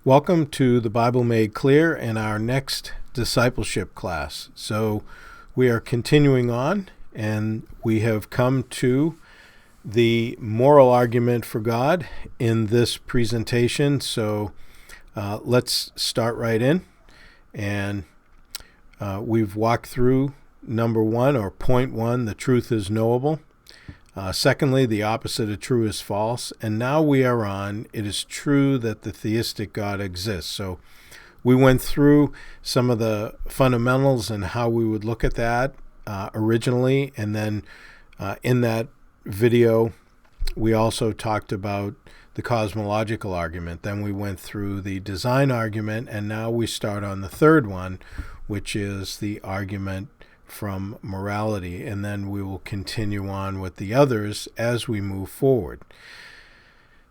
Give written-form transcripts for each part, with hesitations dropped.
Welcome to the Bible Made Clear and our next discipleship class. So we are continuing on, and we have come to the moral argument for God in this presentation. So let's start right in. And we've walked through number one, or point one, the truth is knowable. Secondly, the opposite of true is false. And now we are on, it is true that the theistic God exists. So we went through some of the fundamentals and how we would look at that originally. And then in that video, we also talked about the cosmological argument. Then we went through the design argument. And now we start on the third one, which is the argument from morality, and then we will continue on with the others as we move forward.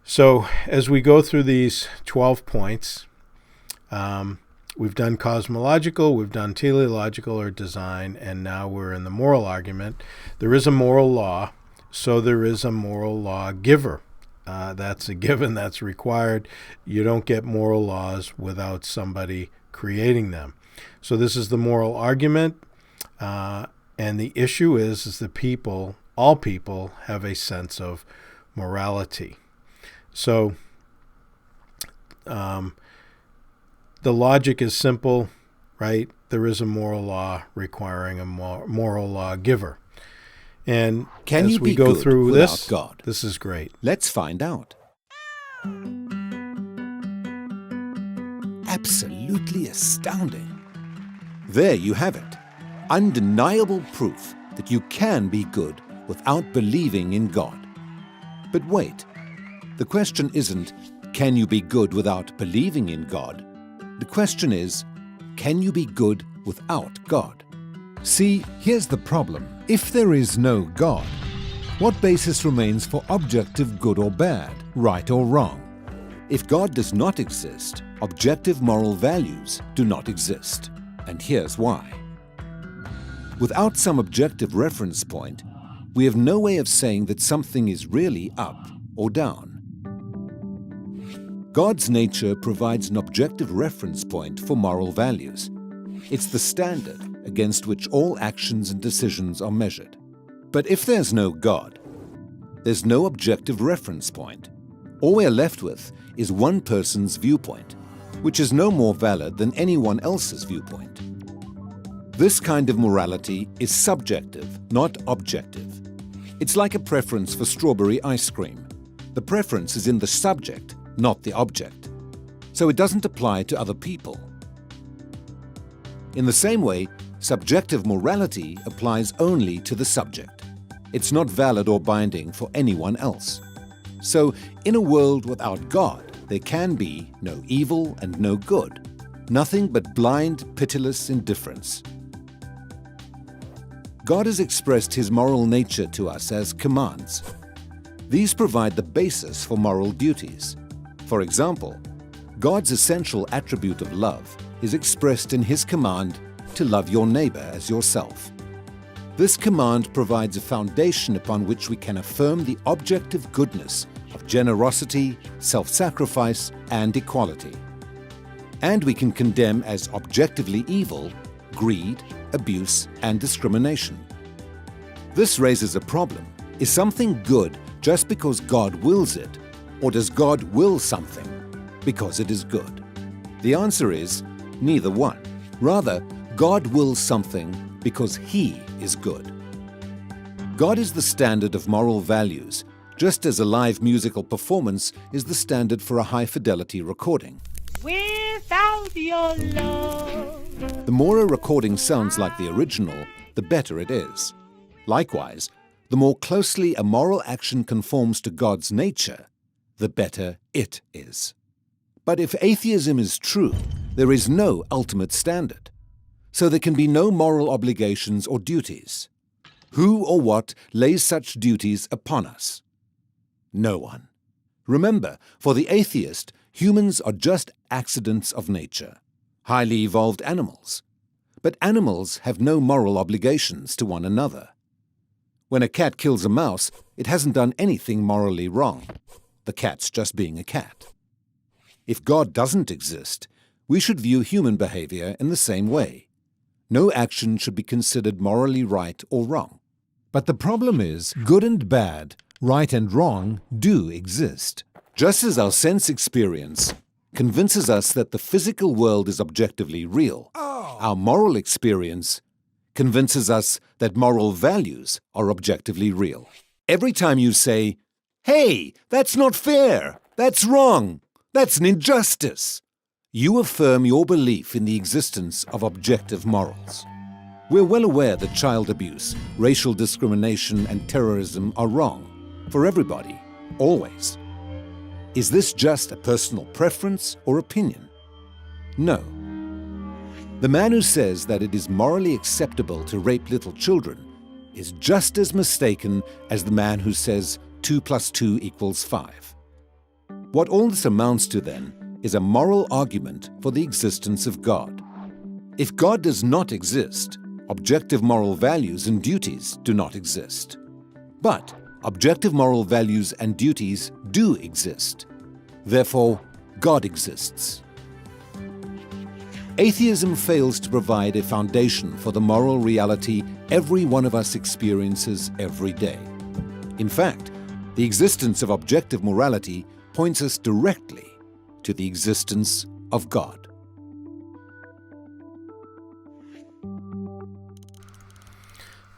So as we go through these 12 points, we've done cosmological, we've done teleological or design, and now we're in the moral argument. There is a moral law, so there is a moral law giver. That's a given, that's required. You don't get moral laws without somebody creating them. So this is the moral argument. And the issue is that people, all people, have a sense of morality. So the logic is simple, right? There is a moral law requiring a moral law giver. And Can as you we be go good through without this, God? this is great. Let's find out. Absolutely astounding. There you have it. Undeniable proof that you can be good without believing in God. But wait, the question isn't, can you be good without believing in God? The question is, can you be good without God? See, here's the problem. If there is no God, what basis remains for objective good or bad, right or wrong? If God does not exist, objective moral values do not exist. And here's why. Without some objective reference point, we have no way of saying that something is really up or down. God's nature provides an objective reference point for moral values. It's the standard against which all actions and decisions are measured. But if there's no God, there's no objective reference point. All we're left with is one person's viewpoint, which is no more valid than anyone else's viewpoint. This kind of morality is subjective, not objective. It's like a preference for strawberry ice cream. The preference is in the subject, not the object. So it doesn't apply to other people. In the same way, subjective morality applies only to the subject. It's not valid or binding for anyone else. So, in a world without God, there can be no evil and no good, nothing but blind, pitiless indifference. God has expressed His moral nature to us as commands. These provide the basis for moral duties. For example, God's essential attribute of love is expressed in His command to love your neighbor as yourself. This command provides a foundation upon which we can affirm the objective goodness of generosity, self-sacrifice, and equality. And we can condemn as objectively evil greed, abuse, and discrimination. This raises a problem. Is something good just because God wills it, or does God will something because it is good? The answer is neither one. Rather, God wills something because He is good. God is the standard of moral values, just as a live musical performance is the standard for a high-fidelity recording. Without your love. The more a recording sounds like the original, the better it is. Likewise, the more closely a moral action conforms to God's nature, the better it is. But if atheism is true, there is no ultimate standard. So there can be no moral obligations or duties. Who or what lays such duties upon us? No one. Remember, for the atheist, humans are just accidents of nature, highly evolved animals. But animals have no moral obligations to one another. When a cat kills a mouse, it hasn't done anything morally wrong. The cat's just being a cat. if God doesn't exist, we should view human behavior in the same way. No action should be considered morally right or wrong. But the problem is, good and bad, right and wrong, do exist. Just as our sense experience convinces us that the physical world is objectively real, our moral experience convinces us that moral values are objectively real. Every time you say, "Hey, that's not fair, that's wrong, that's an injustice," you affirm your belief in the existence of objective morals. We're well aware that child abuse, racial discrimination, and terrorism are wrong for everybody, always. Is this just a personal preference or opinion? No. The man who says that it is morally acceptable to rape little children is just as mistaken as the man who says 2 + 2 = 5. What all this amounts to, then, is a moral argument for the existence of God. If God does not exist, objective moral values and duties do not exist. But objective moral values and duties do exist. Therefore, God exists. Atheism fails to provide a foundation for the moral reality every one of us experiences every day. In fact, the existence of objective morality points us directly to the existence of God.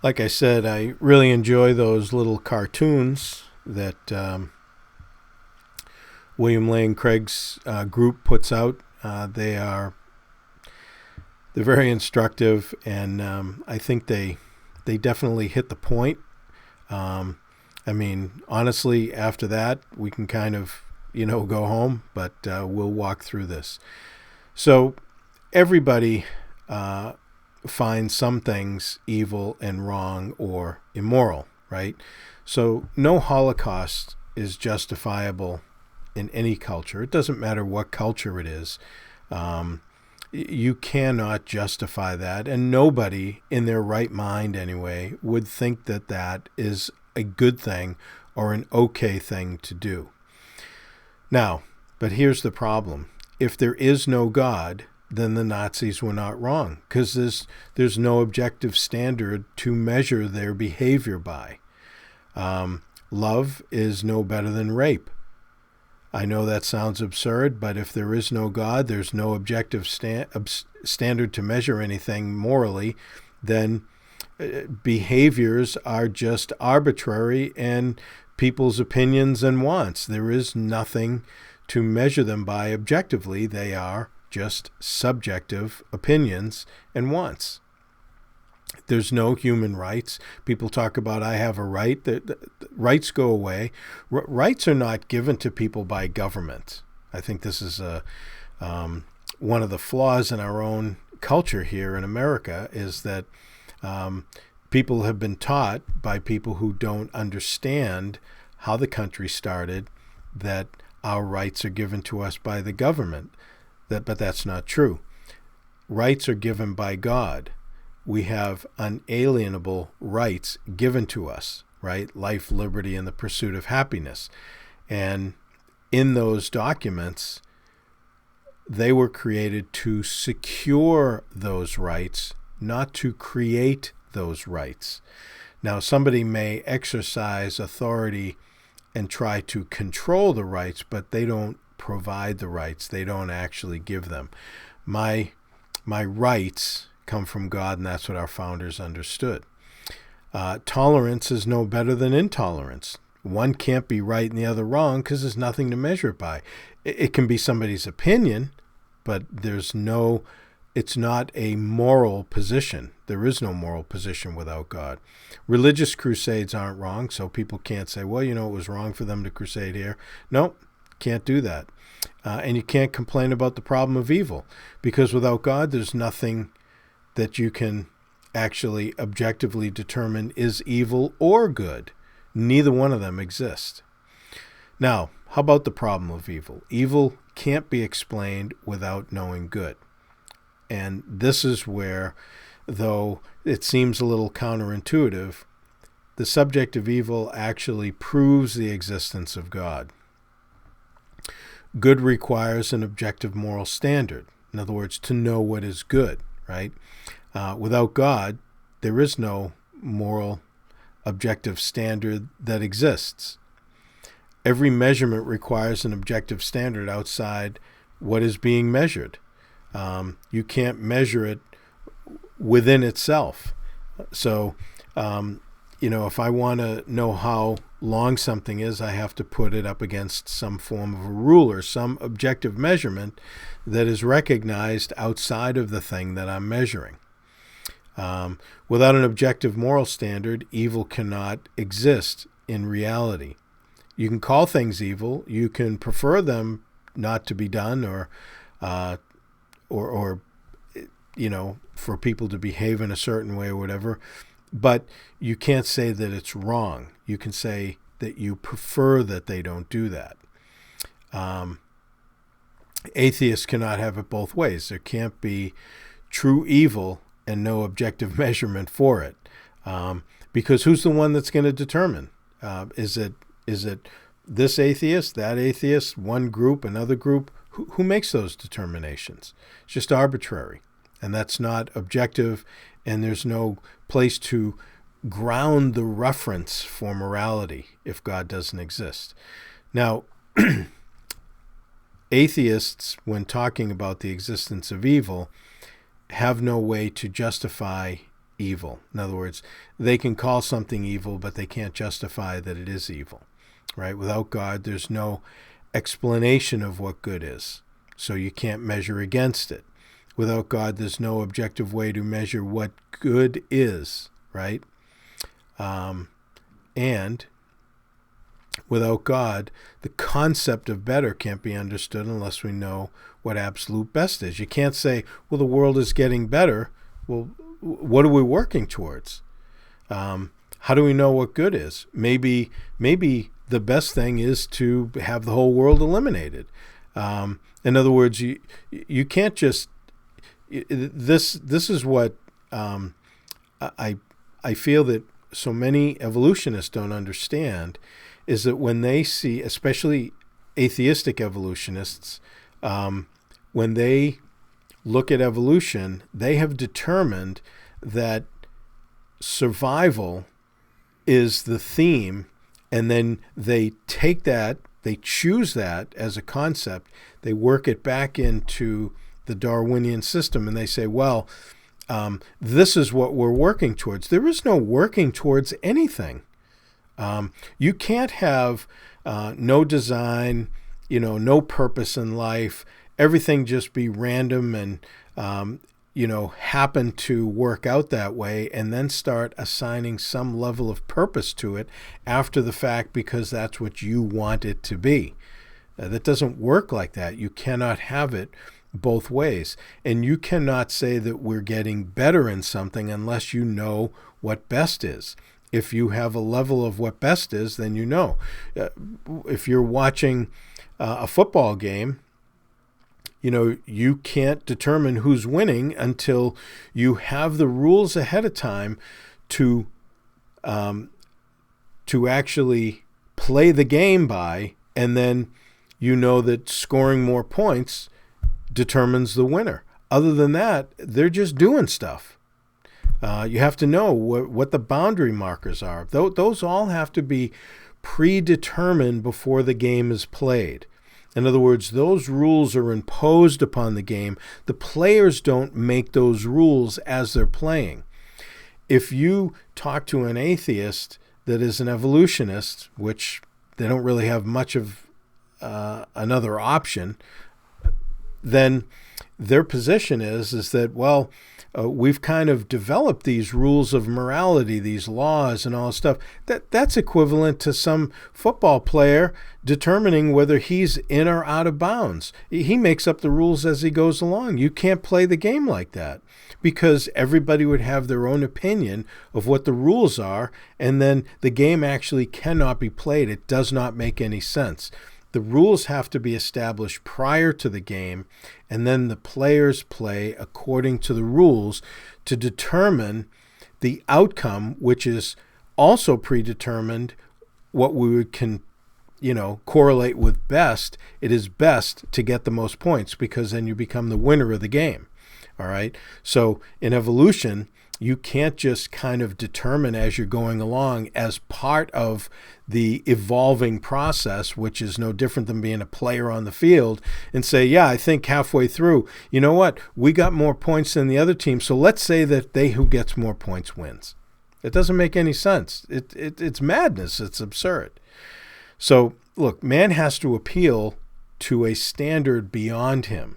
Like I said, I really enjoy those little cartoons that William Lane Craig's group puts out. They're very instructive, and I think they definitely hit the point. I mean, honestly, after that, we can kind of, go home, but we'll walk through this. So everybody finds some things evil and wrong or immoral, right? So no Holocaust is justifiable in any culture. It doesn't matter what culture it is. You cannot justify that, and nobody in their right mind anyway would think that that is a good thing or an okay thing to do. Now, but here's the problem. If there is no God, then the Nazis were not wrong, because there's no objective standard to measure their behavior by. Love is no better than rape. I know that sounds absurd, but if there is no God, there's no objective standard to measure anything morally, then behaviors are just arbitrary and people's opinions and wants. There is nothing to measure them by objectively. They are just subjective opinions and wants. There's no human rights. People talk about, I have a right. The rights go away. Rights are not given to people by government. I think this is one of the flaws in our own culture here in America, is that people have been taught by people who don't understand how the country started that our rights are given to us by the government. But that's not true. Rights are given by God. We have unalienable rights given to us, right? Life, liberty, and the pursuit of happiness. And in those documents, they were created to secure those rights, not to create those rights. Now, somebody may exercise authority and try to control the rights, but they don't provide the rights. They don't actually give them. My rights come from God, and that's what our founders understood. Tolerance is no better than intolerance. One can't be right and the other wrong because there's nothing to measure it by. It can be somebody's opinion, but it's not a moral position. There is no moral position without God. Religious crusades aren't wrong, so people can't say, well, it was wrong for them to crusade here. No, can't do that. And you can't complain about the problem of evil, because without God, there's nothing that you can actually objectively determine is evil or good. Neither one of them exist. Now, how about the problem of evil? Evil can't be explained without knowing good. And this is where, though it seems a little counterintuitive, the subject of evil actually proves the existence of God. good requires an objective moral standard. In other words, to know what is good, right? Without God, there is no moral objective standard that exists. Every measurement requires an objective standard outside what is being measured. You can't measure it within itself. So, if I want to know how long something is, I have to put it up against some form of a ruler, some objective measurement that is recognized outside of the thing that I'm measuring. Without an objective moral standard, evil cannot exist in reality. You can call things evil. You can prefer them not to be done, or for people to behave in a certain way or whatever. But you can't say that it's wrong. You can say that you prefer that they don't do that. Atheists cannot have it both ways. There can't be true evil and no objective measurement for it. Because who's the one that's going to determine? Is it this atheist, that atheist, one group, another group? Who makes those determinations? It's just arbitrary. And that's not objective, and there's no place to ground the reference for morality if God doesn't exist. Now, atheists, when talking about the existence of evil, have no way to justify evil. In other words, they can call something evil, but they can't justify that it is evil, right? Without God, there's no explanation of what good is, so you can't measure against it. Without God, there's no objective way to measure what good is, right? And without God, the concept of better can't be understood unless we know what absolute best is. You can't say, well, the world is getting better. Well, what are we working towards? How do we know what good is? Maybe the best thing is to have the whole world eliminated. In other words, you can't just... This is what I feel that so many evolutionists don't understand, is that when they see, especially atheistic evolutionists, when they look at evolution, they have determined that survival is the theme, and then they take that, they choose that as a concept, they work it back into the Darwinian system, and they say, well, this is what we're working towards. There is no working towards anything. You can't have no design, no purpose in life, everything just be random and, happen to work out that way, and then start assigning some level of purpose to it after the fact because that's what you want it to be. That doesn't work like that. You cannot have it both ways. And you cannot say that we're getting better in something unless you know what best is. If you have a level of what best is, then you know. If you're watching a football game, you can't determine who's winning until you have the rules ahead of time to actually play the game by, and then you know that scoring more points determines the winner. Other than that, they're just doing stuff. You have to know what the boundary markers are. Those all have to be predetermined before the game is played. In other words, those rules are imposed upon the game. The players don't make those rules as they're playing. If you talk to an atheist that is an evolutionist, which they don't really have much of another option, then their position is that, well, we've kind of developed these rules of morality, these laws and all this stuff. That's equivalent to some football player determining whether he's in or out of bounds. He makes up the rules as he goes along. You can't play the game like that because everybody would have their own opinion of what the rules are, and then the game actually cannot be played. It does not make any sense. The rules have to be established prior to the game, and then the players play according to the rules to determine the outcome, which is also predetermined, what we would correlate with best, it is best to get the most points, because then you become the winner of the game. All right. So in evolution, you can't just kind of determine as you're going along as part of the evolving process, which is no different than being a player on the field, and say, yeah, I think halfway through, you know what, we got more points than the other team, so let's say that who gets more points wins. It doesn't make any sense. It's madness. It's absurd. So look, man has to appeal to a standard beyond him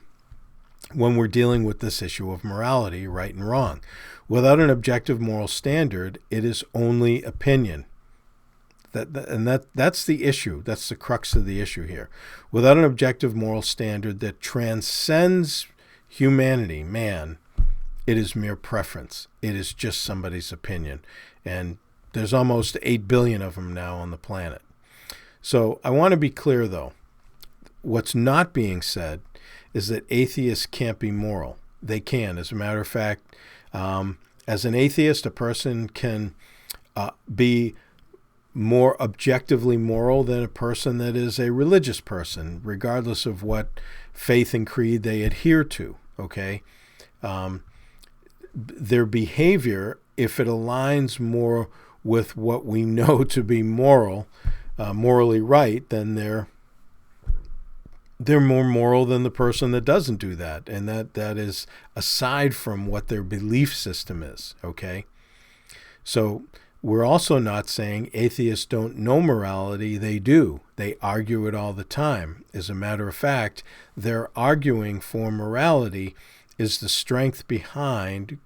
when we're dealing with this issue of morality, right and wrong. Without an objective moral standard, it is only opinion. That's the issue. That's the crux of the issue here. Without an objective moral standard that transcends humanity, man, it is mere preference. It is just somebody's opinion. And there's almost 8 billion of them now on the planet. So I want to be clear, though. What's not being said is that atheists can't be moral. They can. As a matter of fact, as an atheist, a person can be more objectively moral than a person that is a religious person, regardless of what faith and creed they adhere to, okay? Their behavior, if it aligns more with what we know to be moral, morally right, then they're more moral than the person that doesn't do that. And that is aside from what their belief system is, okay? So we're also not saying atheists don't know morality. They do. They argue it all the time. As a matter of fact, their arguing for morality is the strength behind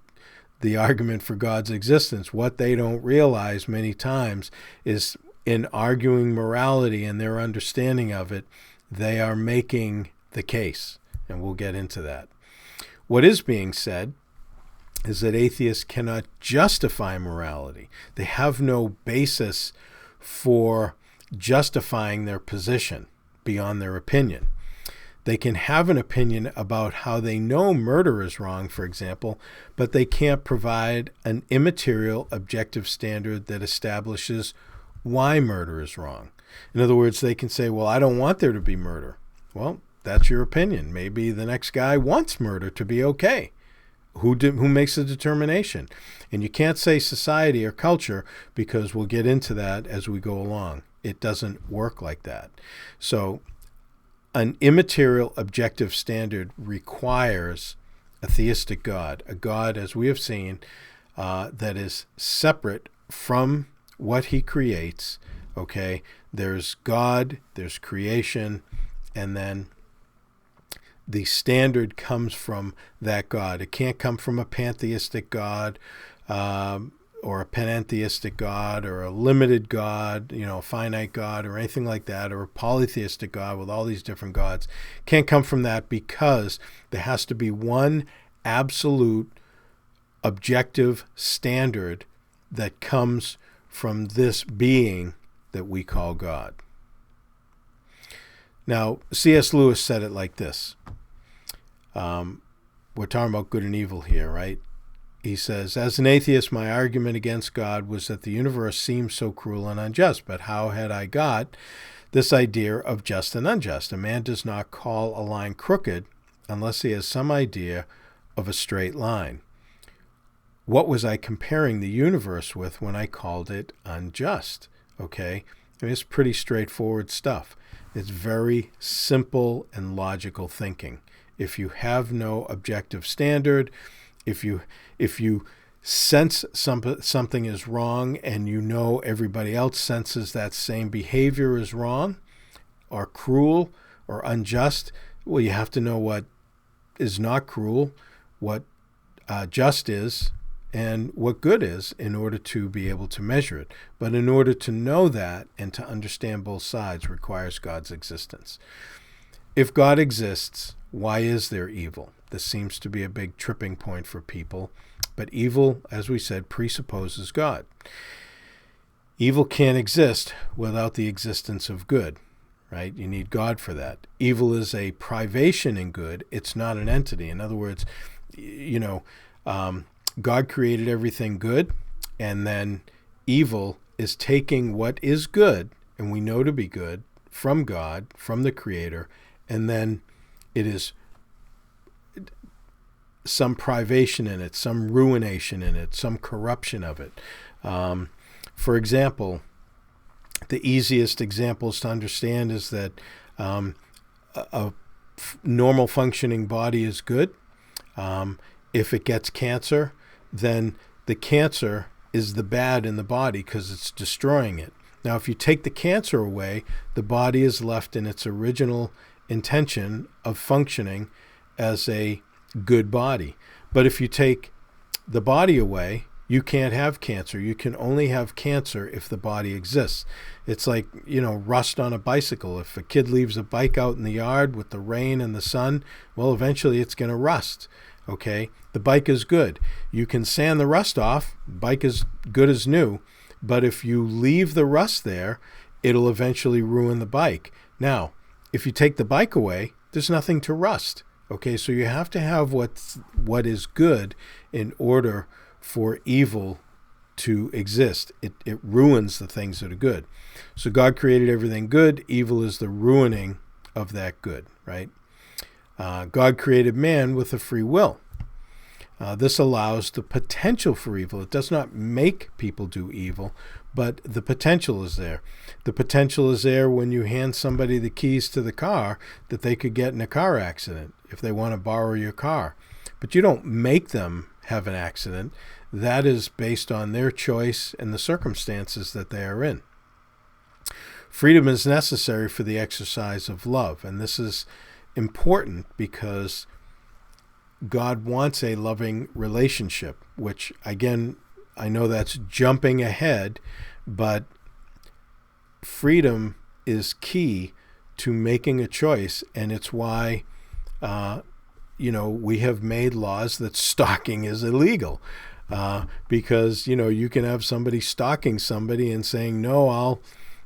the argument for God's existence. What they don't realize many times is in arguing morality and their understanding of it, they are making the case, and we'll get into that. What is being said is that atheists cannot justify morality. They have no basis for justifying their position beyond their opinion. They can have an opinion about how they know murder is wrong, for example, but they can't provide an immaterial objective standard that establishes why murder is wrong. In other words, they can say, well, I don't want there to be murder. Well, that's your opinion. Maybe the next guy wants murder to be okay. Who makes the determination? And you can't say society or culture, because we'll get into that as we go along. It doesn't work like that. So an immaterial objective standard requires a theistic God, a God, as we have seen, that is separate from what he creates. Okay, there's God, there's creation, and then the standard comes from that God. It can't come from a pantheistic God or a panentheistic God or a limited God, a finite God or anything like that, or a polytheistic God with all these different gods. Can't come from that, because there has to be one absolute objective standard that comes from this being that we call God. Now, C.S. Lewis said it like this. We're talking about good and evil here, right? He says, as an atheist, my argument against God was that the universe seems so cruel and unjust. But how had I got this idea of just and unjust? A man does not call a line crooked unless he has some idea of a straight line. What was I comparing the universe with when I called it unjust? Okay, it's pretty straightforward stuff. It's very simple and logical thinking. If you have no objective standard, if you sense something is wrong and you know everybody else senses that same behavior is wrong or cruel or unjust, well, you have to know what is not cruel, what just is, and what good is in order to be able to measure it. But in order to know that and to understand both sides requires God's existence. If God exists, why is there evil? This seems to be a big tripping point for people. But evil, as we said, presupposes God. Evil can't exist without the existence of good, right? You need God for that. Evil is a privation in good. It's not an entity. In other words, God created everything good, and then evil is taking what is good, and we know to be good, from God, from the Creator, and then it is some privation in it, some ruination in it, some corruption of it. For example, the easiest examples to understand is that a normal functioning body is good. If it gets cancer, then the cancer is the bad in the body because it's destroying it. Now, if you take the cancer away, the body is left in its original intention of functioning as a good body. But if you take the body away, you can't have cancer. You can only have cancer if the body exists. It's like, rust on a bicycle. If a kid leaves a bike out in the yard with the rain and the sun, well, eventually it's going to rust. Okay? The bike is good. You can sand the rust off. The bike is good as new. But if you leave the rust there, it'll eventually ruin the bike. Now, if you take the bike away, there's nothing to rust. Okay? So you have to have what is good in order for evil to exist. It ruins the things that are good. So God created everything good. Evil is the ruining of that good, right? God created man with a free will. This allows the potential for evil. It does not make people do evil, but the potential is there. The potential is there when you hand somebody the keys to the car that they could get in a car accident if they want to borrow your car. But you don't make them have an accident. That is based on their choice and the circumstances that they are in. Freedom is necessary for the exercise of love, and this is important because God wants a loving relationship, which, again, I know that's jumping ahead, but freedom is key to making a choice, and it's why we have made laws that stalking is illegal. Because, you can have somebody stalking somebody and saying, no,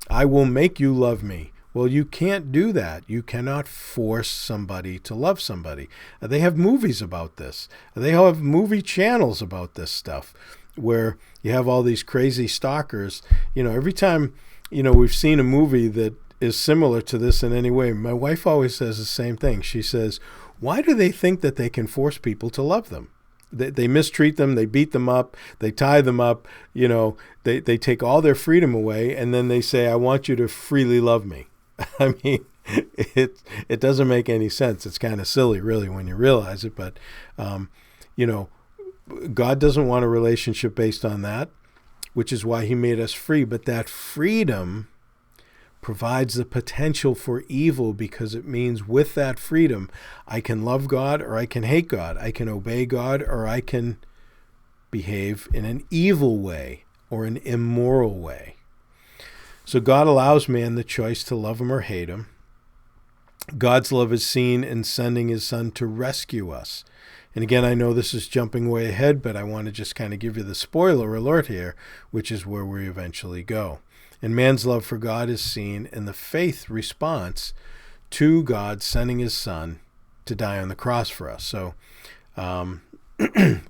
I will make you love me. Well, you can't do that. You cannot force somebody to love somebody. They have movies about this. They have movie channels about this stuff where you have all these crazy stalkers. Every time, we've seen a movie that is similar to this in any way, my wife always says the same thing. She says, why do they think that they can force people to love them? They mistreat them, they beat them up, they tie them up, they take all their freedom away, and then they say, I want you to freely love me. I mean, it doesn't make any sense. It's kind of silly, really, when you realize it. But, God doesn't want a relationship based on that, which is why he made us free. But that freedom provides the potential for evil because it means with that freedom, I can love God or I can hate God. I can obey God or I can behave in an evil way or an immoral way. So God allows man the choice to love him or hate him. God's love is seen in sending his son to rescue us. And again, I know this is jumping way ahead, but I want to just kind of give you the spoiler alert here, which is where we eventually go. And man's love for God is seen in the faith response to God sending his son to die on the cross for us. So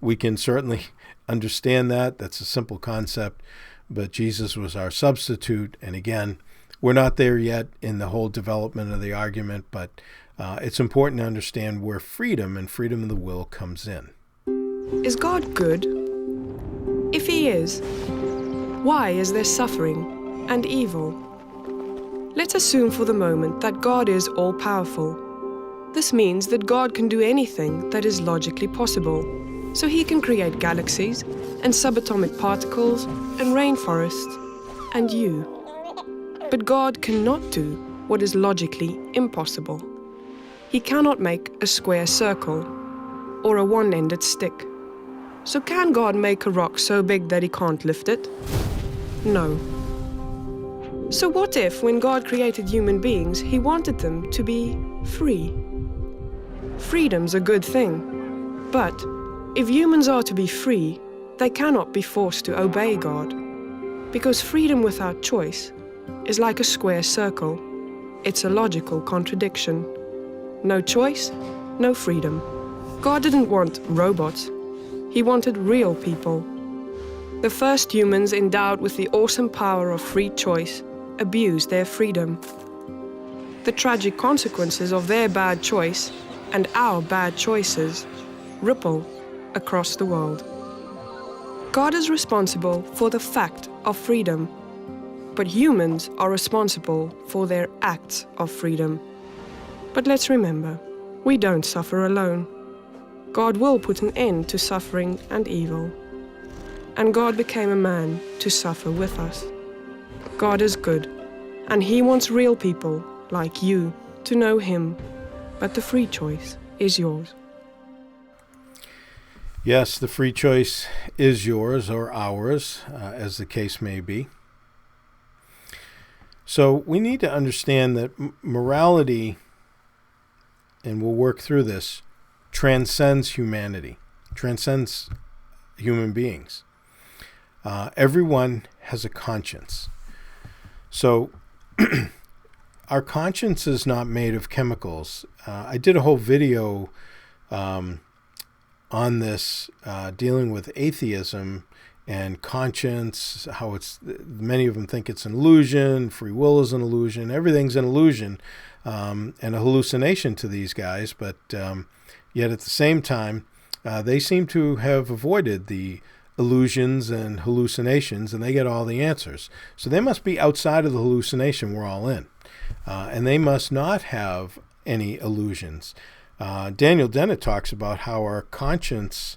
we can certainly understand that. That's a simple concept. But Jesus was our substitute. And again, we're not there yet in the whole development of the argument, but it's important to understand where freedom and freedom of the will comes in. Is God good? If he is, why is there suffering and evil? Let's assume for the moment that God is all-powerful. This means that God can do anything that is logically possible. So he can create galaxies and subatomic particles and rainforests and you. But God cannot do what is logically impossible. He cannot make a square circle or a one-ended stick. So can God make a rock so big that he can't lift it? No. So what if, when God created human beings, he wanted them to be free? Freedom's a good thing, but if humans are to be free, they cannot be forced to obey God. Because freedom without choice is like a square circle. It's a logical contradiction. No choice, no freedom. God didn't want robots. He wanted real people. The first humans endowed with the awesome power of free choice abused their freedom. the tragic consequences of their bad choice and our bad choices ripple across the world. God is responsible for the fact of freedom, but humans are responsible for their acts of freedom. But let's remember, we don't suffer alone. God will put an end to suffering and evil. And God became a man to suffer with us. God is good, and He wants real people like you to know Him, but the free choice is yours. Yes, the free choice is yours or ours, as the case may be. So we need to understand that morality, and we'll work through this, transcends humanity, transcends human beings. Everyone has a conscience. So our conscience is not made of chemicals. I did a whole video on this, dealing with atheism and conscience, how many of them think it's an illusion, free will is an illusion, everything's an illusion and a hallucination to these guys, but yet at the same time, they seem to have avoided the illusions and hallucinations, and they get all the answers. So they must be outside of the hallucination we're all in, and they must not have any illusions. Daniel Dennett talks about how our conscience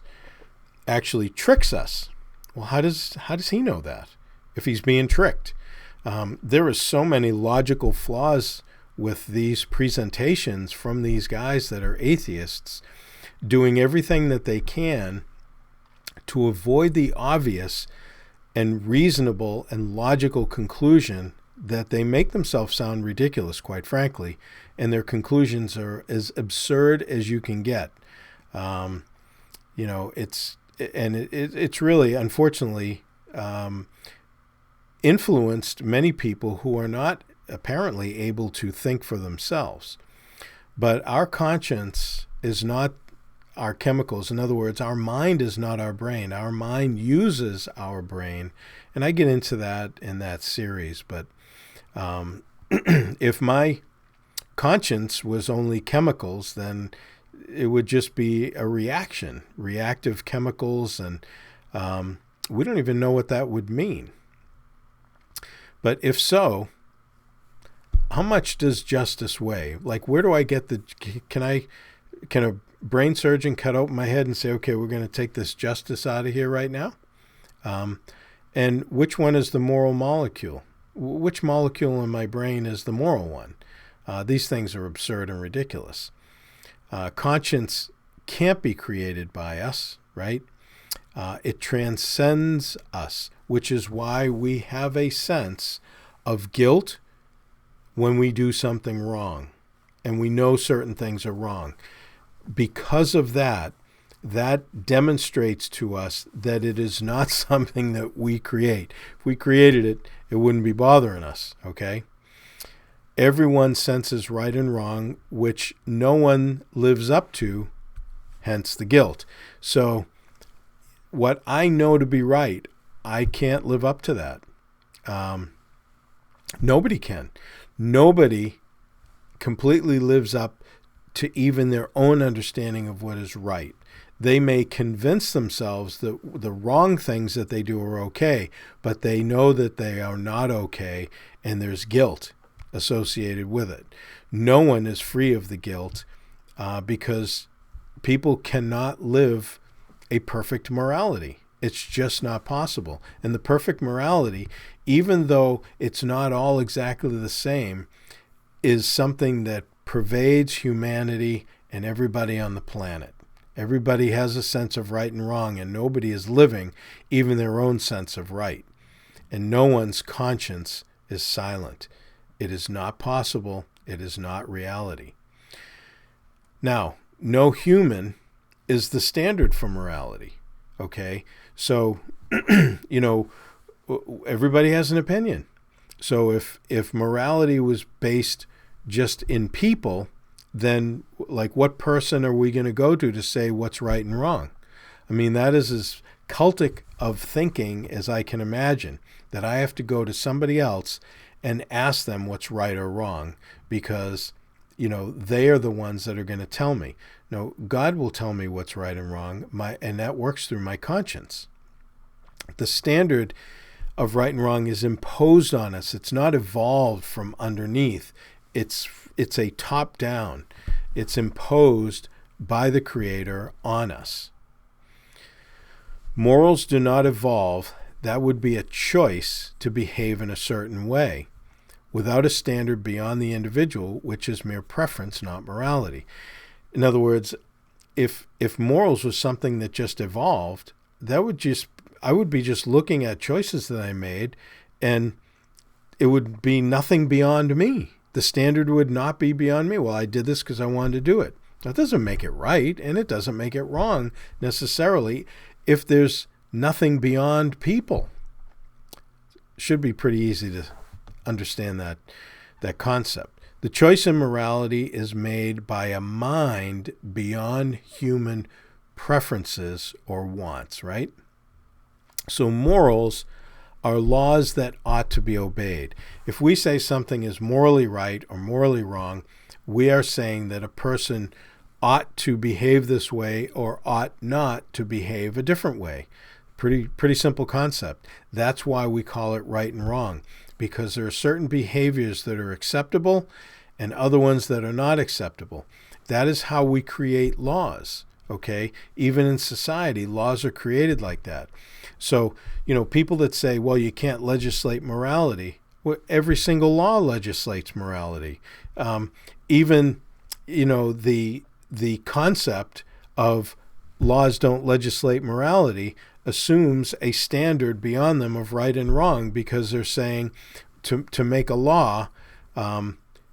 actually tricks us. Well, how does he know that if he's being tricked? There are so many logical flaws with these presentations from these guys that are atheists, doing everything that they can to avoid the obvious and reasonable and logical conclusion that they make themselves sound ridiculous, quite frankly, and their conclusions are as absurd as you can get. It's really, unfortunately, influenced many people who are not apparently able to think for themselves. But our conscience is not our chemicals. In other words, our mind is not our brain. Our mind uses our brain. And I get into that in that series. But if my conscience was only chemicals, then it would just be a reaction, reactive chemicals, and we don't even know what that would mean. But if so, how much does justice weigh? Like, where do I get can a brain surgeon cut open my head and say, okay, we're going to take this justice out of here right now? And which one is the moral molecule? Which molecule in my brain is the moral one? These things are absurd and ridiculous. Conscience can't be created by us, right? It transcends us, which is why we have a sense of guilt when we do something wrong, and we know certain things are wrong. Because of that, that demonstrates to us that it is not something that we create. If we created it, it wouldn't be bothering us, okay? Everyone senses right and wrong, which no one lives up to, hence the guilt. So what I know to be right, I can't live up to that. Nobody can. Nobody completely lives up to even their own understanding of what is right. They may convince themselves that the wrong things that they do are okay, but they know that they are not okay, and there's guilt associated with it. No one is free of the guilt because people cannot live a perfect morality. It's just not possible. And the perfect morality, even though it's not all exactly the same, is something that pervades humanity and everybody on the planet. Everybody has a sense of right and wrong, and nobody is living even their own sense of right. And no one's conscience is silent. It is not possible. It is not reality. Now, no human is the standard for morality, okay? So, everybody has an opinion. So if morality was based just in people, then like what person are we going to go to say what's right and wrong? I mean, that is as cultic of thinking as I can imagine, that I have to go to somebody else and ask them what's right or wrong, because, they are the ones that are going to tell me. No, God will tell me what's right and wrong, and that works through my conscience. The standard of right and wrong is imposed on us. It's not evolved from underneath. It's a top-down. It's imposed by the Creator on us. Morals do not evolve. That would be a choice to behave in a certain way, without a standard beyond the individual, which is mere preference, not morality. In other words, if morals was something that just evolved, I would be just looking at choices that I made, and it would be nothing beyond me. The standard would not be beyond me. Well, I did this because I wanted to do it. That doesn't make it right, and it doesn't make it wrong necessarily if there's nothing beyond people. Should be pretty easy to understand that concept. The choice in morality is made by a mind beyond human preferences or wants, right? So morals are laws that ought to be obeyed. If we say something is morally right or morally wrong, we are saying that a person ought to behave this way or ought not to behave a different way. Pretty simple concept. That's why we call it right and wrong, because there are certain behaviors that are acceptable and other ones that are not acceptable. That is how we create laws, okay? Even in society, laws are created like that. So, people that say, well, you can't legislate morality, well, every single law legislates morality. Even, the concept of laws don't legislate morality assumes a standard beyond them of right and wrong, because they're saying to make a law,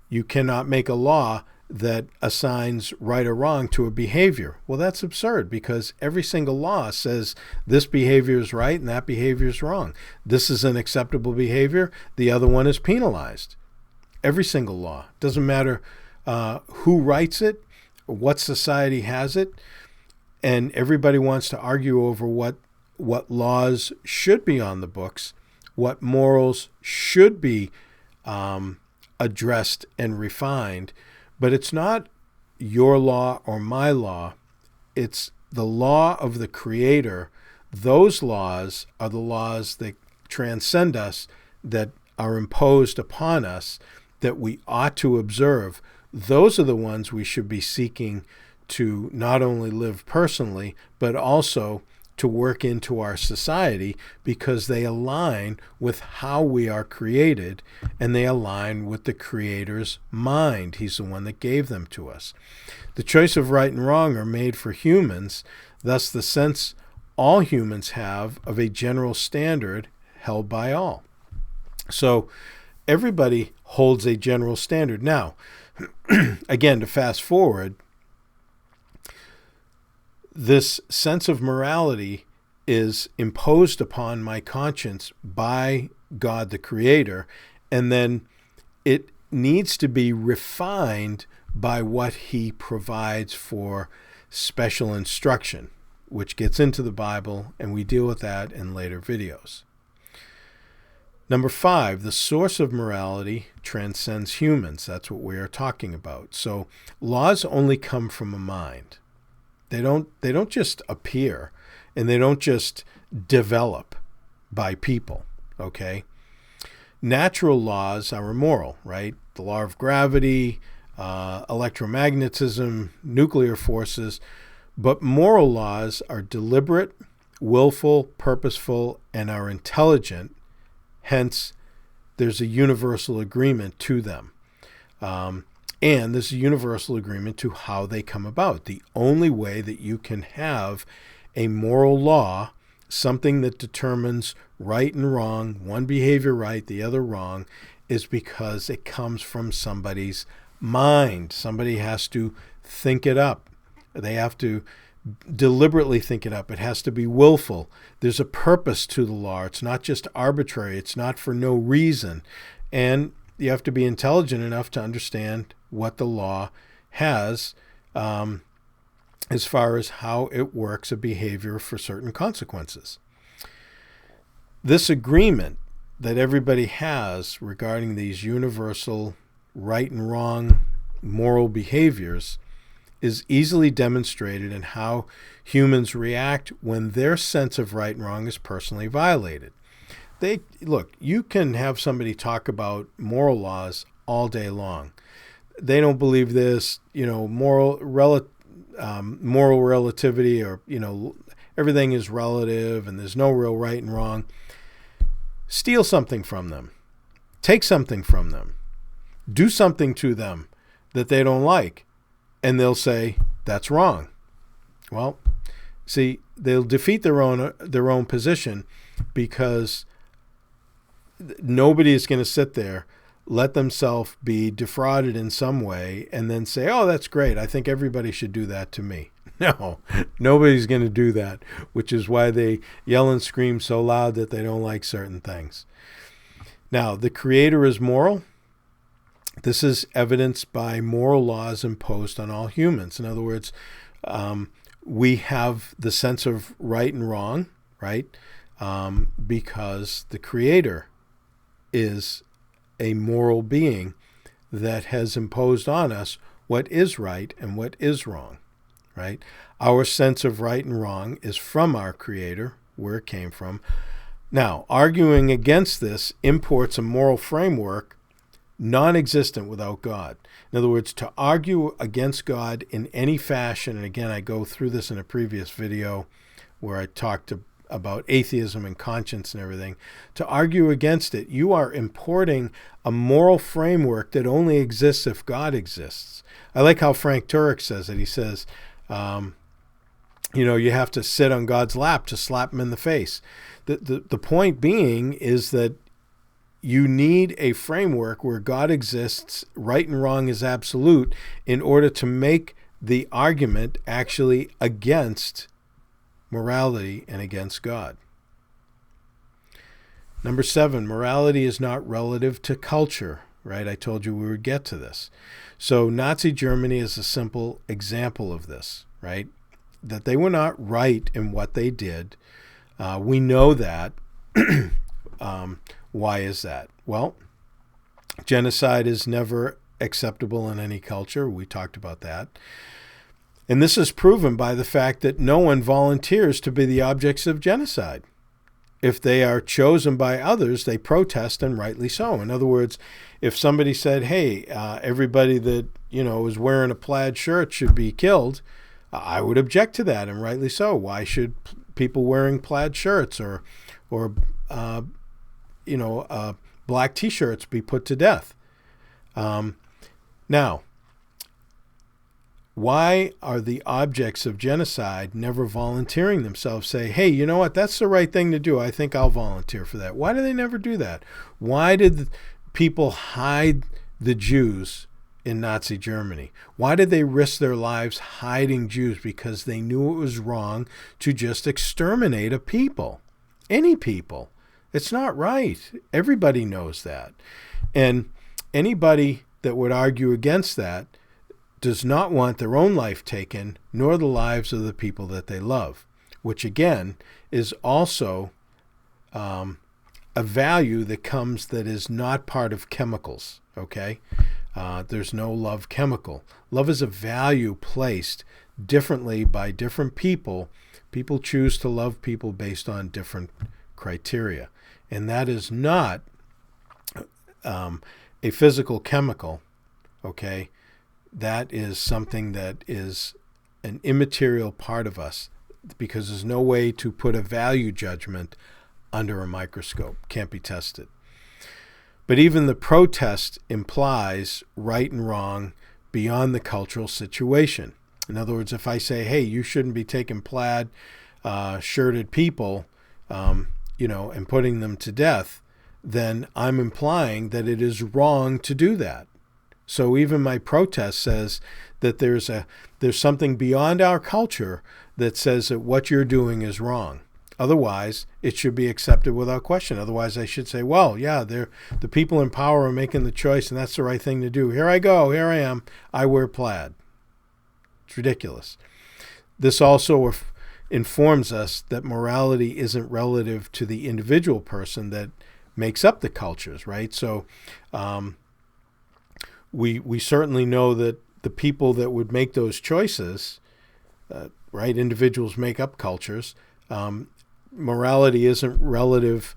you cannot make a law that assigns right or wrong to a behavior. Well, that's absurd, because every single law says this behavior is right and that behavior is wrong. This is an acceptable behavior. The other one is penalized. Every single law. Doesn't matter who writes it, or what society has it, and everybody wants to argue over what laws should be on the books, what morals should be addressed and refined. But it's not your law or my law. It's the law of the Creator. Those laws are the laws that transcend us, that are imposed upon us, that we ought to observe. Those are the ones we should be seeking to not only live personally, but also to work into our society, because they align with how we are created, and they align with the Creator's mind. He's the one that gave them to us. The choice of right and wrong are made for humans, thus the sense all humans have of a general standard held by all. So everybody holds a general standard. Now, again, to fast forward, this sense of morality is imposed upon my conscience by God the Creator, and then it needs to be refined by what He provides for special instruction, which gets into the Bible, and we deal with that in later videos. Number 5, the source of morality transcends humans. That's what we are talking about. So laws only come from a mind. They don't just appear, and they don't just develop by people, okay? Natural laws are immoral, right? The law of gravity, electromagnetism, nuclear forces. But moral laws are deliberate, willful, purposeful, and are intelligent. Hence, there's a universal agreement to them. And there's a universal agreement to how they come about. The only way that you can have a moral law, something that determines right and wrong, one behavior right, the other wrong, is because it comes from somebody's mind. Somebody has to think it up. They have to deliberately think it up. It has to be willful. There's a purpose to the law. It's not just arbitrary. It's not for no reason. And you have to be intelligent enough to understand what the law has as far as how it works a behavior for certain consequences. This agreement that everybody has regarding these universal right and wrong moral behaviors is easily demonstrated in how humans react when their sense of right and wrong is personally violated. Look, you can have somebody talk about moral laws all day long. They don't believe this, moral relativity, or, everything is relative and there's no real right and wrong. Steal something from them. Take something from them. Do something to them that they don't like, and they'll say, that's wrong. Well, see, they'll defeat their own position, because nobody is going to sit there, let themselves be defrauded in some way, and then say, oh, that's great, I think everybody should do that to me. No, nobody's going to do that, which is why they yell and scream so loud that they don't like certain things. Now, the Creator is moral. This is evidenced by moral laws imposed on all humans. In other words, we have the sense of right and wrong, right? Because the Creator is a moral being that has imposed on us what is right and what is wrong, right? Our sense of right and wrong is from our Creator, where it came from. Now, arguing against this imports a moral framework non-existent without God. In other words, to argue against God in any fashion, and again, I go through this in a previous video where I talked about atheism and conscience and everything. To argue against it, you are importing a moral framework that only exists if God exists. I like how Frank Turek says it. He says, you have to sit on God's lap to slap him in the face. The point being is that you need a framework where God exists, right and wrong is absolute, in order to make the argument actually against morality and against God. Number 7, morality is not relative to culture, right? I told you we would get to this. So Nazi Germany is a simple example of this, right? That they were not right in what they did. We know that. Why is that? Well, genocide is never acceptable in any culture. We talked about that. And this is proven by the fact that no one volunteers to be the objects of genocide. If they are chosen by others, they protest, and rightly so. In other words, if somebody said, hey, everybody that, is wearing a plaid shirt should be killed, I would object to that, and rightly so. Why should people wearing plaid shirts or black T-shirts be put to death? Now, why are the objects of genocide never volunteering themselves, say, hey, you know what, that's the right thing to do, I think I'll volunteer for that? Why do they never do that? Why did people hide the Jews in Nazi Germany? Why did they risk their lives hiding Jews? Because they knew it was wrong to just exterminate a people, any people. It's not right. Everybody knows that. And anybody that would argue against that does not want their own life taken, nor the lives of the people that they love, which again is also a value that is not part of chemicals, okay? There's no love chemical. Love is a value placed differently by different people. People choose to love people based on different criteria. And that is not a physical chemical, okay? That is something that is an immaterial part of us, because there's no way to put a value judgment under a microscope. Can't be tested. But even the protest implies right and wrong beyond the cultural situation. In other words, if I say, hey, you shouldn't be taking plaid shirted people, and putting them to death, then I'm implying that it is wrong to do that. So even my protest says that there's something beyond our culture that says that what you're doing is wrong. Otherwise, it should be accepted without question. Otherwise, I should say, well, yeah, the people in power are making the choice, and that's the right thing to do. Here I go. Here I am. I wear plaid. It's ridiculous. This also informs us that morality isn't relative to the individual person that makes up the cultures, right? So we certainly know that the people that would make those choices, right, individuals make up cultures. Morality isn't relative,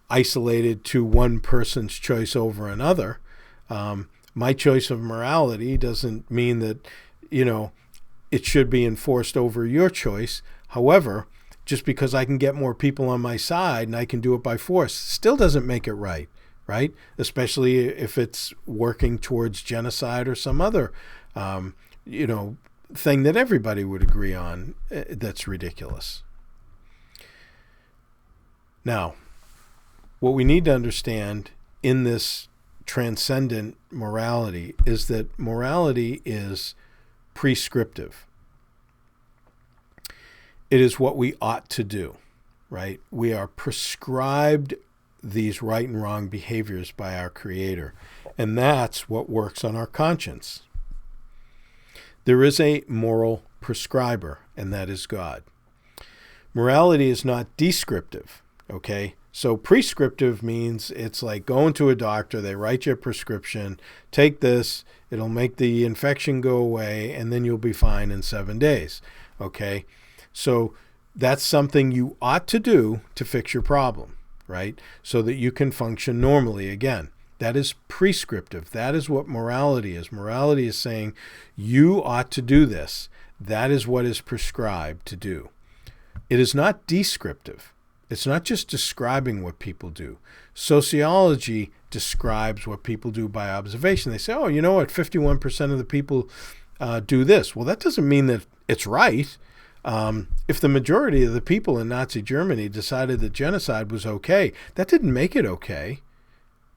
isolated to one person's choice over another. My choice of morality doesn't mean that, it should be enforced over your choice. However, just because I can get more people on my side and I can do it by force still doesn't make it right, right? Especially if it's working towards genocide or some other, thing that everybody would agree on that's ridiculous. Now, what we need to understand in this transcendent morality is that morality is prescriptive. It is what we ought to do, right? We are prescribed these right and wrong behaviors by our Creator, and that's what works on our conscience. There is a moral prescriber, and that is God. Morality is not descriptive, okay? So prescriptive means it's like going to a doctor, they write you a prescription, take this, it'll make the infection go away, and then you'll be fine in 7 days, okay? So that's something you ought to do to fix your problem, right? So that you can function normally again. That is prescriptive. That is what morality is. Morality is saying you ought to do this. That is what is prescribed to do. It is not descriptive. It's not just describing what people do. Sociology describes what people do by observation. They say, oh, you know what, 51% of the people do this. Well, that doesn't mean that it's right. If the majority of the people in Nazi Germany decided that genocide was okay, that didn't make it okay.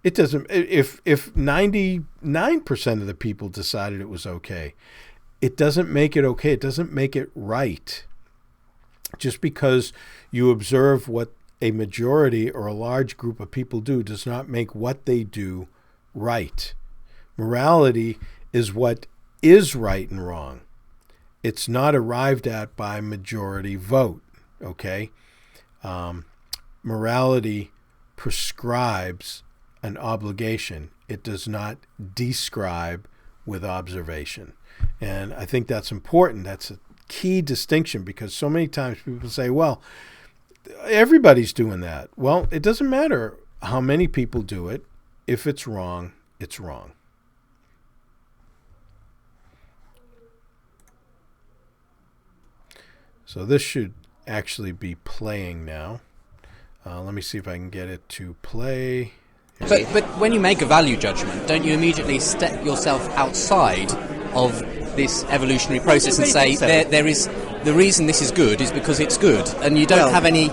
It doesn't. If 99% of the people decided it was okay, it doesn't make it okay. It doesn't make it right. Just because you observe what a majority or a large group of people do does not make what they do right. Morality is what is right and wrong. It's not arrived at by majority vote, okay? Morality prescribes an obligation. It does not describe with observation. And I think that's important. That's a key distinction, because so many times people say, well, everybody's doing that. Well, it doesn't matter how many people do it. If it's wrong, it's wrong. So this should actually be playing now. Let me see if I can get it to play. But when you make a value judgment, don't you immediately step yourself outside of this evolutionary process and say there is the reason this is good is because it's good, and you don't have any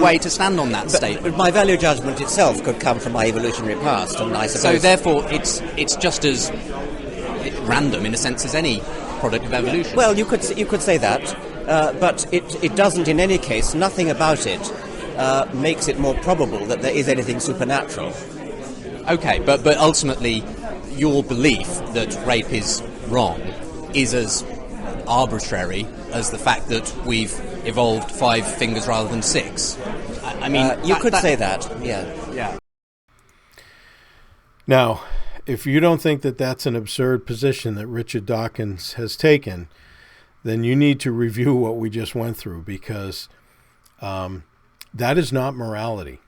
way to stand on that statement? But my value judgment itself could come from my evolutionary past, and I suppose... So therefore it's just as random in a sense as any product of evolution. Well, you could say that, but it doesn't in any case. Nothing about it makes it more probable that there is anything supernatural. Okay, but ultimately your belief that rape is wrong is as arbitrary as the fact that we've evolved 5 fingers rather than 6. I mean, you could say that, yeah. Now, if you don't think that that's an absurd position that Richard Dawkins has taken, then you need to review what we just went through, because that is not morality.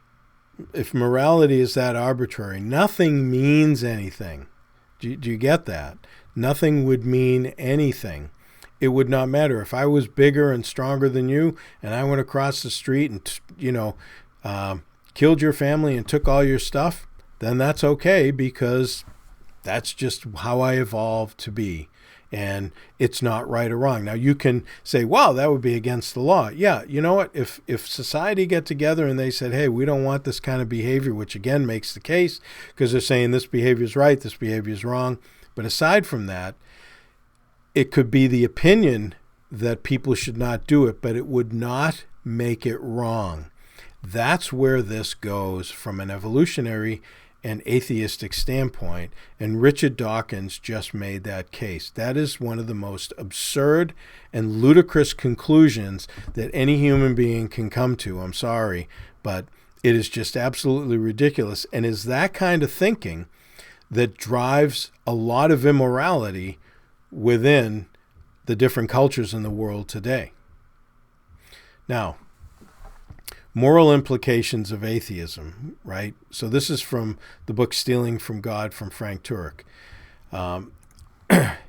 If morality is that arbitrary, nothing means anything. Do you get that? Nothing would mean anything. It would not matter. If I was bigger and stronger than you and I went across the street and, killed your family and took all your stuff, then that's okay, because that's just how I evolved to be. And it's not right or wrong. Now, you can say, well, that would be against the law. Yeah, you know what? If society get together and they said, hey, we don't want this kind of behavior, which again makes the case, because they're saying this behavior is right, this behavior is wrong. But aside from that, it could be the opinion that people should not do it, but it would not make it wrong. That's where this goes from an evolutionary and atheistic standpoint, and Richard Dawkins just made that case. That is one of the most absurd and ludicrous conclusions that any human being can come to. I'm sorry, but it is just absolutely ridiculous, and is that kind of thinking that drives a lot of immorality within the different cultures in the world today. Now, moral implications of atheism, right? So this is from the book Stealing from God from Frank Turek.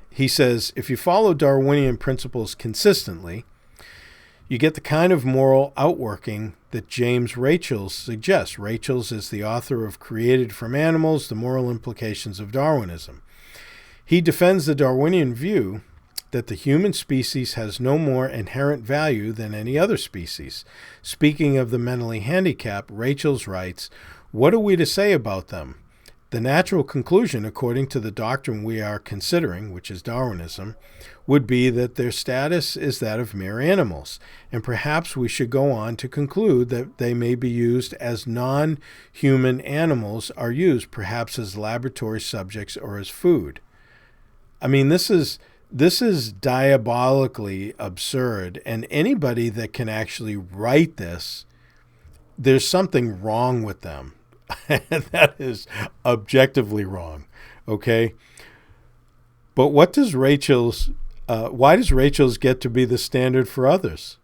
He says, if you follow Darwinian principles consistently, you get the kind of moral outworking that James Rachels suggests. Rachels is the author of Created from Animals, The Moral Implications of Darwinism. He defends the Darwinian view that the human species has no more inherent value than any other species. Speaking of the mentally handicapped, Rachels writes, what are we to say about them? The natural conclusion, according to the doctrine we are considering, which is Darwinism, would be that their status is that of mere animals, and perhaps we should go on to conclude that they may be used as non-human animals are used, perhaps as laboratory subjects or as food. I mean, this is diabolically absurd, and anybody that can actually write this, there's something wrong with them. That is objectively wrong, okay? But what does why does Rachel's get to be the standard for others?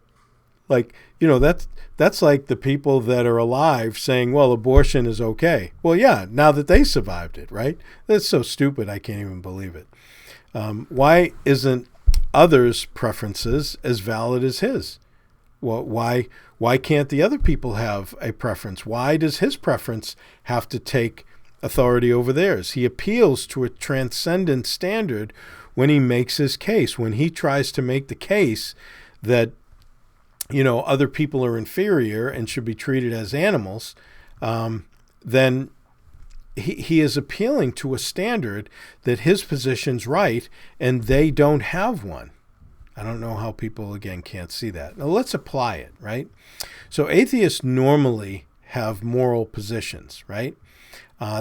Like, that's like the people that are alive saying, well, abortion is okay. Well, yeah, now that they survived it, right? That's so stupid, I can't even believe it. Why isn't others' preferences as valid as his? Well, why can't the other people have a preference? Why does his preference have to take authority over theirs? He appeals to a transcendent standard when he makes his case. When he tries to make the case that, other people are inferior and should be treated as animals, then he is appealing to a standard that his position's right and they don't have one. I don't know how people, again, can't see that. Now, let's apply it, right? So atheists normally have moral positions, right?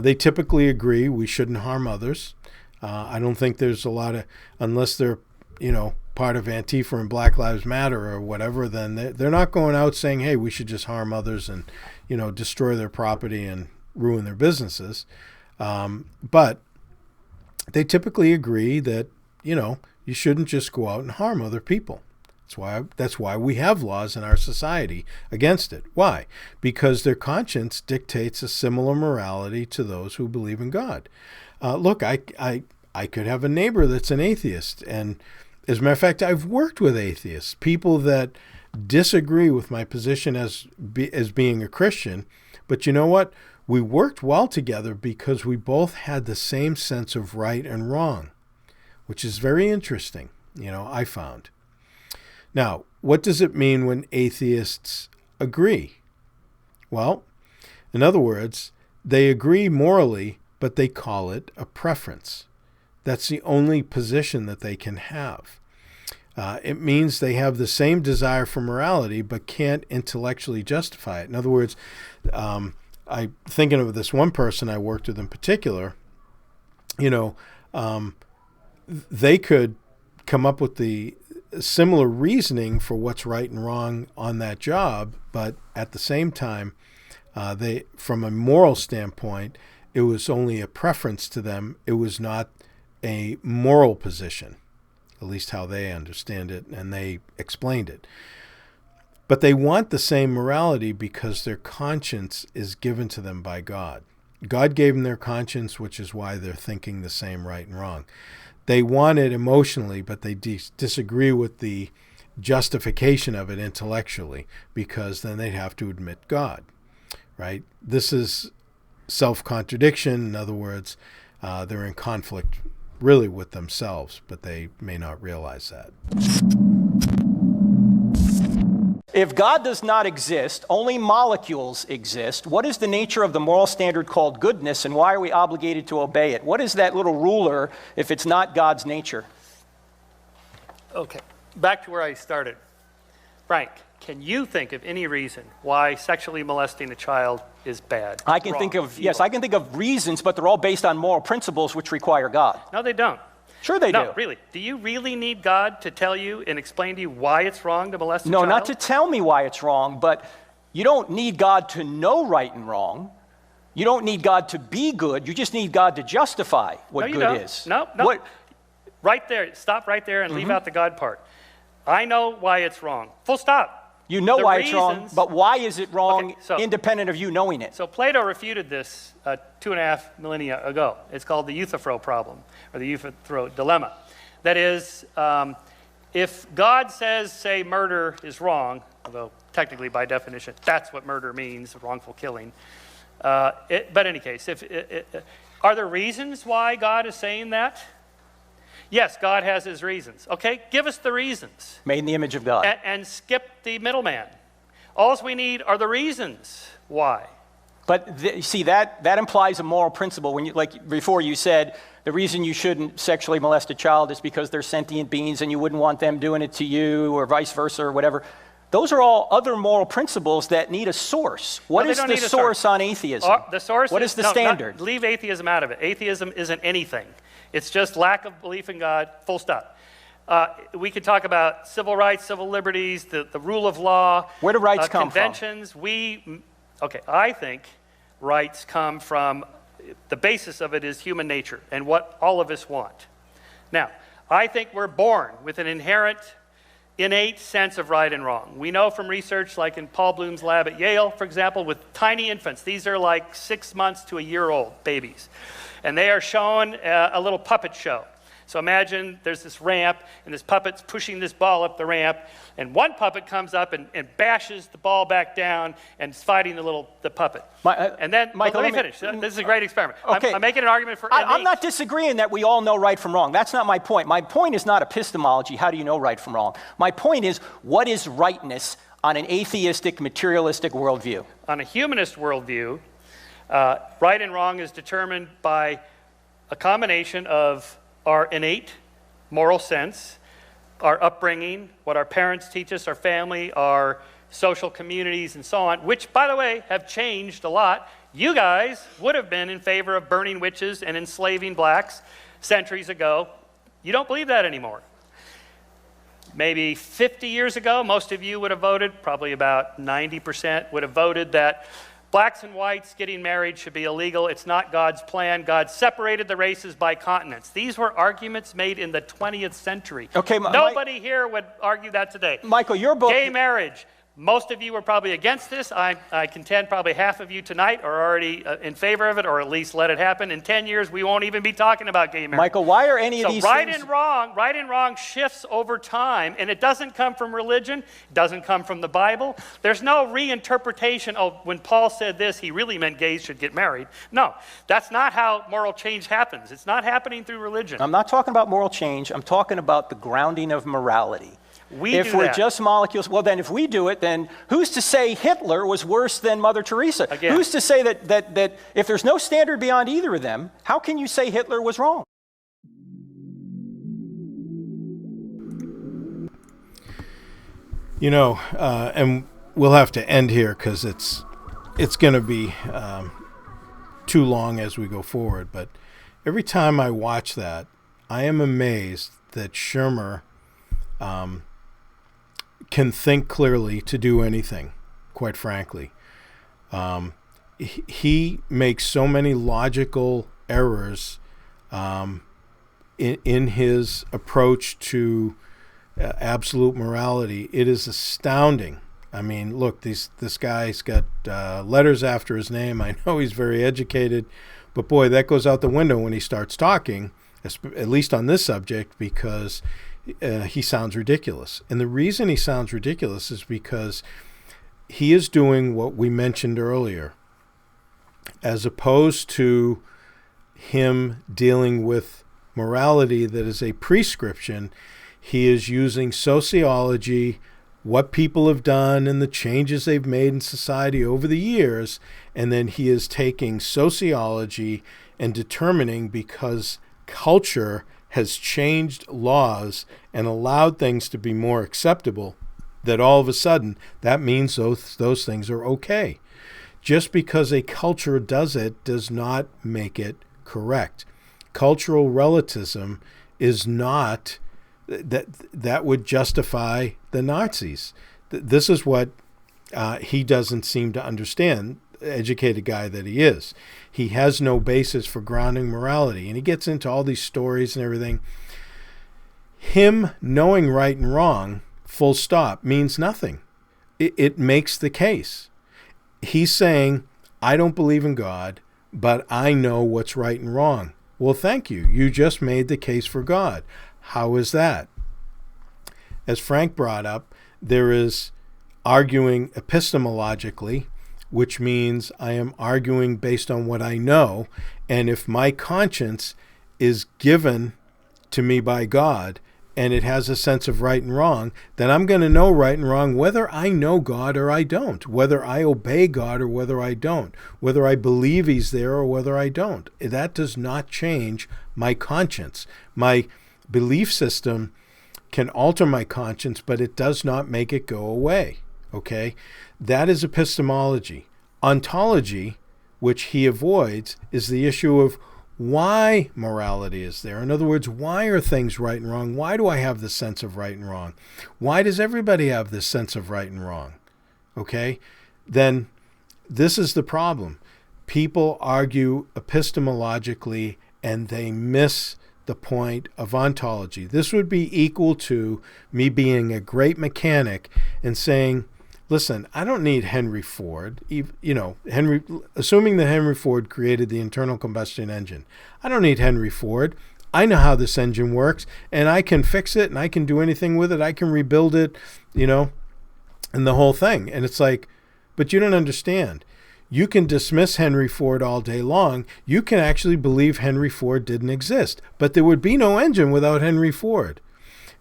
They typically agree we shouldn't harm others. I don't think there's a lot of, unless they're, part of Antifa and Black Lives Matter or whatever, then they're not going out saying, hey, we should just harm others and, destroy their property and ruin their businesses. But they typically agree that, you shouldn't just go out and harm other people. That's why we have laws in our society against it. Why? Because their conscience dictates a similar morality to those who believe in God. Look, I could have a neighbor that's an atheist, and as a matter of fact, I've worked with atheists, people that disagree with my position as being a Christian, but you know what? We worked well together because we both had the same sense of right and wrong, which is very interesting, I found. Now, what does it mean when atheists agree? Well, in other words, they agree morally, but they call it a preference. That's the only position that they can have. It means they have the same desire for morality, but can't intellectually justify it. In other words, I'm thinking of this one person I worked with in particular, they could come up with the similar reasoning for what's right and wrong on that job, but at the same time, from a moral standpoint, it was only a preference to them. It was not a moral position, at least how they understand it, and they explained it. But they want the same morality because their conscience is given to them by God. God gave them their conscience, which is why they're thinking the same right and wrong. They want it emotionally, but they disagree with the justification of it intellectually, because then they'd have to admit God, right? This is self-contradiction. In other words, they're in conflict really with themselves, but they may not realize that. If God does not exist, only molecules exist, what is the nature of the moral standard called goodness, and why are we obligated to obey it? What is that little ruler if it's not God's nature? Okay, back to where I started. Frank, can you think of any reason why sexually molesting a child is bad? I can think of reasons, but they're all based on moral principles which require God. No, they don't. Sure they do. No, really. Do you really need God to tell you and explain to you why it's wrong to molest a No, child? not to tell me why it's wrong, but you don't need God to know right and wrong. You don't need God to be good. You just need God to justify what No, you good don't. is. No. What, Right there. Stop right there and leave out the God part. I know why it's wrong. Full stop. you know The why it's wrong, reasons- but why is it wrong Okay, so- independent of you knowing it? So Plato refuted this 2.5 millennia ago. It's called the Euthyphro problem, or the Euthyphro dilemma. That is, if God says, say, murder is wrong, although technically by definition that's what murder means, wrongful killing. But in any case, are there reasons why God is saying that? Yes, God has his reasons. Okay, give us the reasons. Made in the image of God. And skip the middleman. All we need are the reasons why. But see, that implies a moral principle. When you, like before you said, the reason you shouldn't sexually molest a child is because they're sentient beings and you wouldn't want them doing it to you, or vice versa, or whatever. Those are all other moral principles that need a source. What is the source on atheism? The source what is the standard? Leave atheism out of it. Atheism isn't anything. It's just lack of belief in God, full stop. We could talk about civil rights, civil liberties, the rule of law. Where do rights come conventions. I think rights come from, the basis of it is human nature and what all of us want. Now, I think we're born with an inherent, innate sense of right and wrong. We know from research, like in Paul Bloom's lab at Yale, for example, with tiny infants. These are like 6 months to a year old babies. And they are shown a little puppet show. So imagine there's this ramp, and this puppet's pushing this ball up the ramp, and one puppet comes up and bashes the ball back down and is fighting the puppet. And then, Michael, let me finish. This is a great experiment. Okay. I'm making an argument for I'm not disagreeing that we all know right from wrong. That's not my point. My point is not epistemology. How do you know right from wrong? My point is, what is rightness on an atheistic, materialistic worldview? On a humanist worldview, right and wrong is determined by a combination of our innate moral sense, our upbringing, what our parents teach us, our family, our social communities, and so on, which, by the way, have changed a lot. You guys would have been in favor of burning witches and enslaving blacks centuries ago. You don't believe that anymore. Maybe 50 years ago, most of you would have voted, probably about 90% would have voted that blacks and whites getting married should be illegal. It's not God's plan. God separated the races by continents. These were arguments made in the 20th century. Okay, Nobody here would argue that today. Michael, your book... Gay marriage. Most of you were probably against this. I contend probably half of you tonight are already in favor of it, or at least let it happen. In 10 years, we won't even be talking about gay marriage. Michael, why are any of these right things... right and wrong shifts over time, and it doesn't come from religion. It doesn't come from the Bible. There's no reinterpretation of when Paul said this, he really meant gays should get married. No, that's not how moral change happens. It's not happening through religion. I'm not talking about moral change. I'm talking about the grounding of morality. If we're just molecules, well, then if we do it, then who's to say Hitler was worse than Mother Teresa? Again. Who's to say that if there's no standard beyond either of them, how can you say Hitler was wrong? You know, and we'll have to end here because it's going to be too long as we go forward. But every time I watch that, I am amazed that Shermer can think clearly to do anything, quite frankly. He makes so many logical errors in his approach to absolute morality. It is astounding. I mean, look, this guy's got letters after his name. I know he's very educated, but boy, that goes out the window when he starts talking, at least on this subject, because he sounds ridiculous. And the reason he sounds ridiculous is because he is doing what we mentioned earlier. As opposed to him dealing with morality that is a prescription, he is using sociology, what people have done and the changes they've made in society over the years, and then he is taking sociology and determining, because culture has changed laws and allowed things to be more acceptable, that all of a sudden that means those things are okay. Just because a culture does it does not make it correct. Cultural relativism is not that would justify the Nazis. This is what he doesn't seem to understand. educated guy that he is. He has no basis for grounding morality. And he gets into all these stories and everything. Him knowing right and wrong, full stop, means nothing. It makes the case. He's saying, I don't believe in God, but I know what's right and wrong. Well, thank you. You just made the case for God. How is that? As Frank brought up, there is arguing epistemologically, which means I am arguing based on what I know. And if my conscience is given to me by God and it has a sense of right and wrong, then I'm going to know right and wrong whether I know God or I don't, whether I obey God or whether I don't, whether I believe he's there or whether I don't. That does not change my conscience. My belief system can alter my conscience, but it does not make it go away. Okay? That is epistemology. Ontology, which he avoids, is the issue of why morality is there. In other words, why are things right and wrong? Why do I have this sense of right and wrong? Why does everybody have this sense of right and wrong? Okay? Then this is the problem. People argue epistemologically and they miss the point of ontology. This would be equal to me being a great mechanic and saying, listen, I don't need Henry Ford. Assuming that Henry Ford created the internal combustion engine, I don't need Henry Ford. I know how this engine works, and I can fix it, and I can do anything with it. I can rebuild it, and the whole thing. And it's like, but you don't understand. You can dismiss Henry Ford all day long. You can actually believe Henry Ford didn't exist, but there would be no engine without Henry Ford.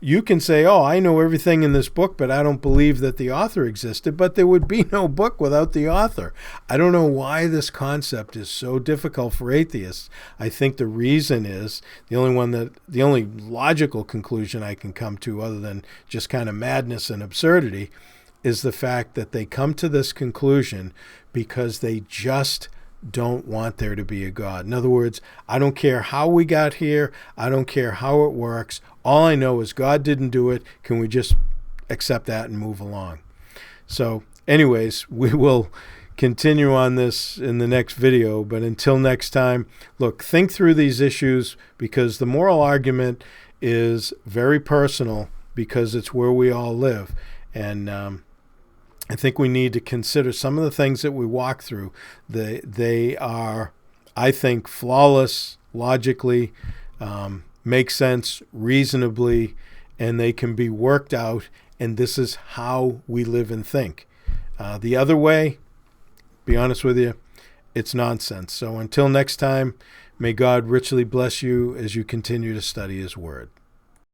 You can say, oh, I know everything in this book, but I don't believe that the author existed, but there would be no book without the author. I don't know why this concept is so difficult for atheists. I think the reason is, the only logical conclusion I can come to, other than just kind of madness and absurdity, is the fact that they come to this conclusion because they just don't want there to be a God. In other words, I don't care how we got here. I don't care how it works. All I know is God didn't do it. Can we just accept that and move along? So anyways, we will continue on this in the next video. But until next time, look, think through these issues, because the moral argument is very personal, because it's where we all live. And I think we need to consider some of the things that we walk through. They are, I think, flawless logically, make sense reasonably, and they can be worked out, and this is how we live and think. The other way, be honest with you, it's nonsense. So until next time, may God richly bless you as you continue to study his word.